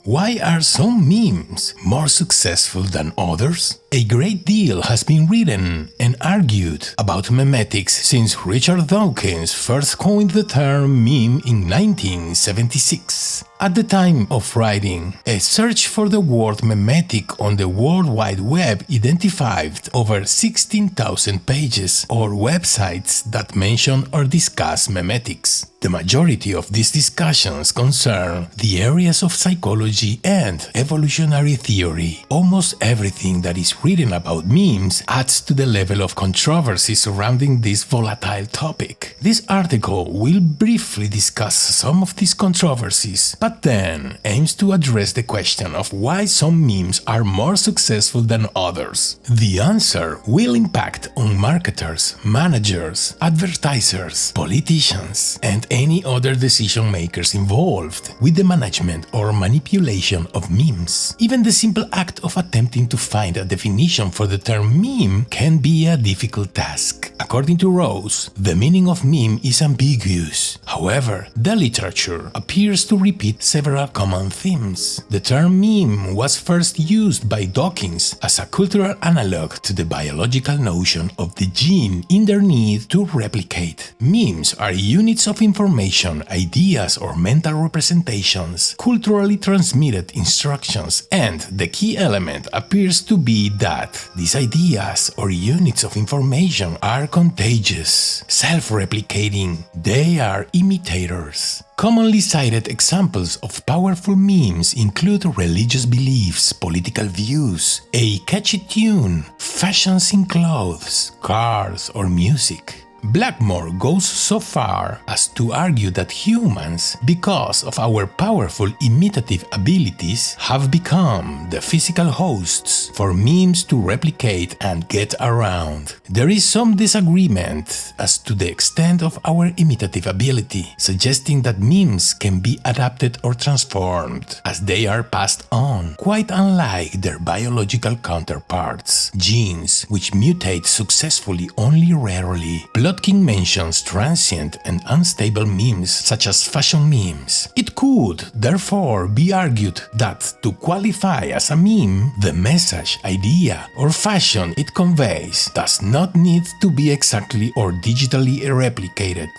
Why are some memes more successful than others? A great deal has been written and argued about memetics since Richard Dawkins first coined the term meme in 1976. At the time of writing, a search for the word memetic on the World Wide Web identified over 16,000 pages or websites that mention or discuss memetics. The majority of these discussions concern the areas of psychology and evolutionary theory. Almost everything that is written about memes adds to the level of controversy surrounding this volatile topic. This article will briefly discuss some of these controversies, but then aims to address the question of why some memes are more successful than others. The answer will impact on marketers, managers, advertisers, politicians, and any other decision makers involved with the management or manipulation of memes. Even the simple act of attempting to find a definition for the term meme can be a difficult task. According to Rose, the meaning of meme is ambiguous. However, the literature appears to repeat several common themes. The term meme was first used by Dawkins as a cultural analog to the biological notion of the gene in their need to replicate. Memes are units of information, ideas, or mental representations, culturally transmitted instructions, and the key element appears to be that these ideas or units of information are contagious, self-replicating. They are imitators. Commonly cited examples of powerful memes include religious beliefs, political views, a catchy tune, fashions in clothes, cars, or music. Blackmore goes so far as to argue that humans, because of our powerful imitative abilities, have become the physical hosts for memes to replicate and get around. There is some disagreement as to the extent of our imitative ability, suggesting that memes can be adapted or transformed as they are passed on, quite unlike their biological counterparts, genes, which mutate successfully only rarely. Plotkin mentions transient and unstable memes such as fashion memes. It could, therefore, be argued that to qualify as a meme, the message, idea, or fashion it conveys does not need to be exactly or digitally replicated.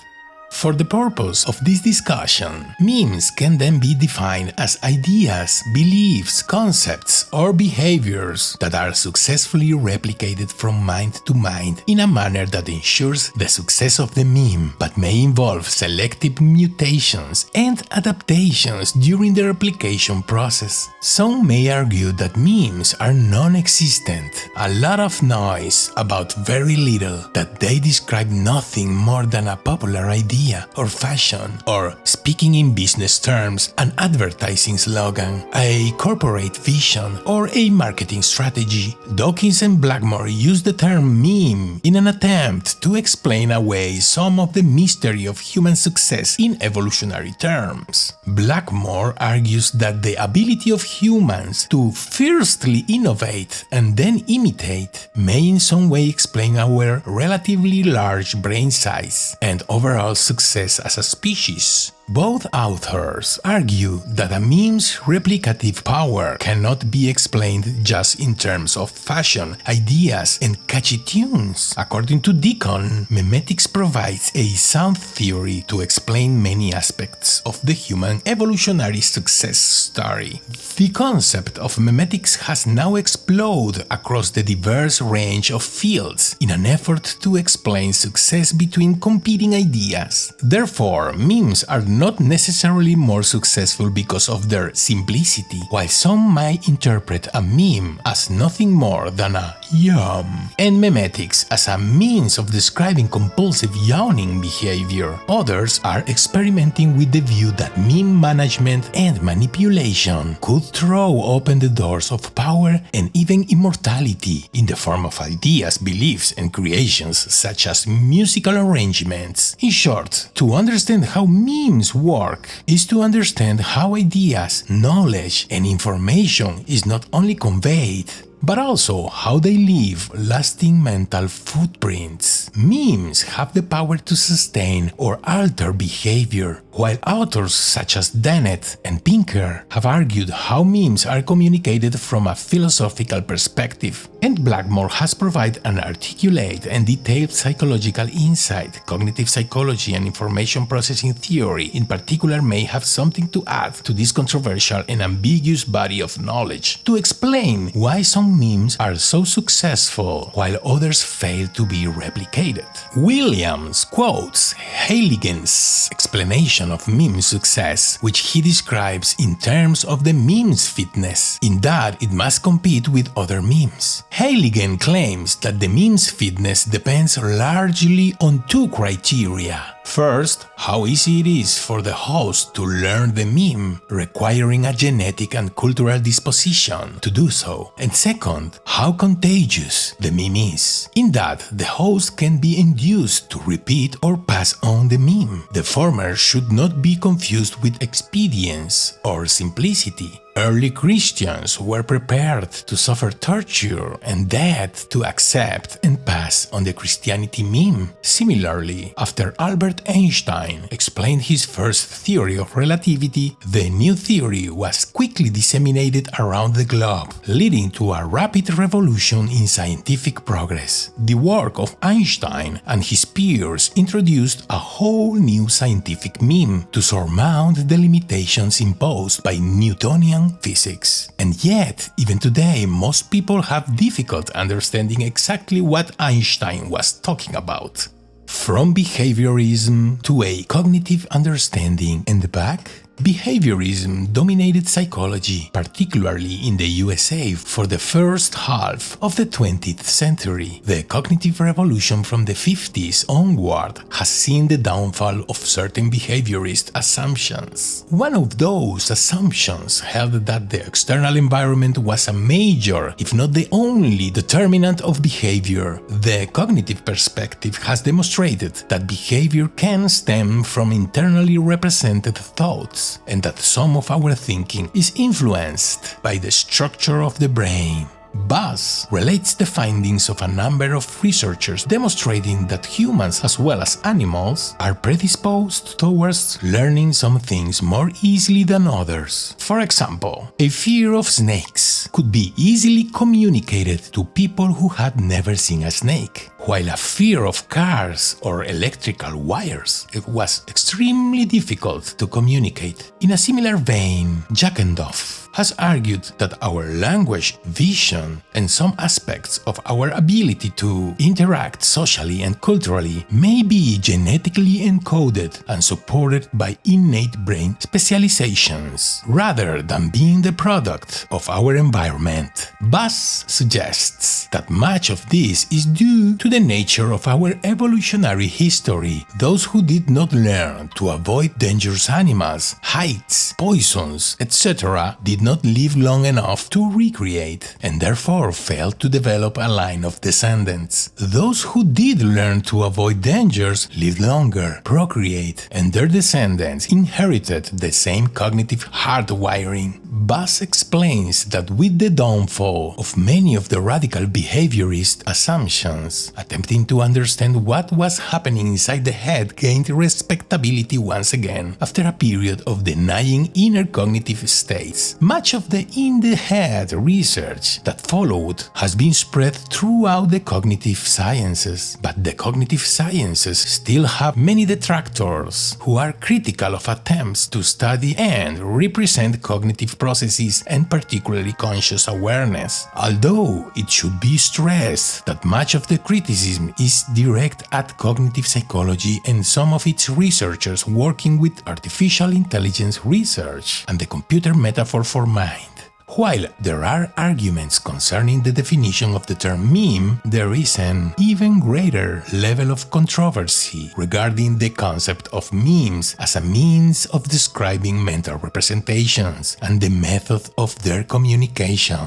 For the purpose of this discussion, memes can then be defined as ideas, beliefs, concepts, or behaviors that are successfully replicated from mind to mind in a manner that ensures the success of the meme, but may involve selective mutations and adaptations during the replication process. Some may argue that memes are non-existent, a lot of noise about very little, that they describe nothing more than a popular idea or fashion, or, speaking in business terms, an advertising slogan, a corporate vision, or a marketing strategy. Dawkins and Blackmore use the term meme in an attempt to explain away some of the mystery of human success in evolutionary terms. Blackmore argues that the ability of humans to firstly innovate and then imitate may in some way explain our relatively large brain size and overall success as a species. Both authors argue that a meme's replicative power cannot be explained just in terms of fashion, ideas, and catchy tunes. According to Deacon, memetics provides a sound theory to explain many aspects of the human evolutionary success story. The concept of memetics has now exploded across the diverse range of fields in an effort to explain success between competing ideas. Therefore, memes are not necessarily more successful because of their simplicity, while some might interpret a meme as nothing more than a yum, and memetics as a means of describing compulsive yawning behavior. Others are experimenting with the view that meme management and manipulation could throw open the doors of power and even immortality in the form of ideas, beliefs, and creations such as musical arrangements. In short, to understand how memes work is to understand how ideas, knowledge, and information is not only conveyed, but also how they leave lasting mental footprints. Memes have the power to sustain or alter behavior, while authors such as Dennett and Pinker have argued how memes are communicated from a philosophical perspective. And Blackmore has provided an articulate and detailed psychological insight. Cognitive psychology and information processing theory in particular may have something to add to this controversial and ambiguous body of knowledge to explain why some memes are so successful while others fail to be replicated. Williams quotes Heiligen's explanation of meme success, which he describes in terms of the meme's fitness, in that it must compete with other memes. Heiligen claims that the meme's fitness depends largely on two criteria. First, how easy it is for the host to learn the meme, requiring a genetic and cultural disposition to do so. And second, how contagious the meme is, in that the host can be induced to repeat or pass on the meme. The former should not be confused with expedience or simplicity. Early Christians were prepared to suffer torture and death to accept and pass on the Christianity meme. Similarly, after Albert Einstein explained his first theory of relativity, the new theory was quickly disseminated around the globe, leading to a rapid revolution in scientific progress. The work of Einstein and his peers introduced a whole new scientific meme to surmount the limitations imposed by Newtonian physics. And yet, even today, most people have difficulty understanding exactly what Einstein was talking about. From behaviorism to a cognitive understanding in the back, behaviorism dominated psychology, particularly in the USA, for the first half of the 20th century. The cognitive revolution from the 50s onward has seen the downfall of certain behaviorist assumptions. One of those assumptions held that the external environment was a major, if not the only, determinant of behavior. The cognitive perspective has demonstrated that behavior can stem from internally represented thoughts, and that some of our thinking is influenced by the structure of the brain. Buss relates the findings of a number of researchers demonstrating that humans as well as animals are predisposed towards learning some things more easily than others. For example, a fear of snakes could be easily communicated to people who had never seen a snake, while a fear of cars or electrical wires was extremely difficult to communicate. In a similar vein, Jackendorf has argued that our language, vision, and some aspects of our ability to interact socially and culturally may be genetically encoded and supported by innate brain specializations, rather than being the product of our environment. Buss suggests that much of this is due to the nature of our evolutionary history. Those who did not learn to avoid dangerous animals, heights, poisons, etc. did not live long enough to recreate, and therefore failed to develop a line of descendants. Those who did learn to avoid dangers lived longer, procreate, and their descendants inherited the same cognitive hardwiring. Buss explains that with the downfall of many of the radical behaviorist assumptions, attempting to understand what was happening inside the head gained respectability once again after a period of denying inner cognitive states. Much of the in-the-head research that followed has been spread throughout the cognitive sciences, but the cognitive sciences still have many detractors who are critical of attempts to study and represent cognitive processes and particularly conscious awareness. Although it should be stressed that much of the criticism is direct at cognitive psychology and some of its researchers working with artificial intelligence research and the computer metaphor for mind. While there are arguments concerning the definition of the term meme, there is an even greater level of controversy regarding the concept of memes as a means of describing mental representations and the method of their communication.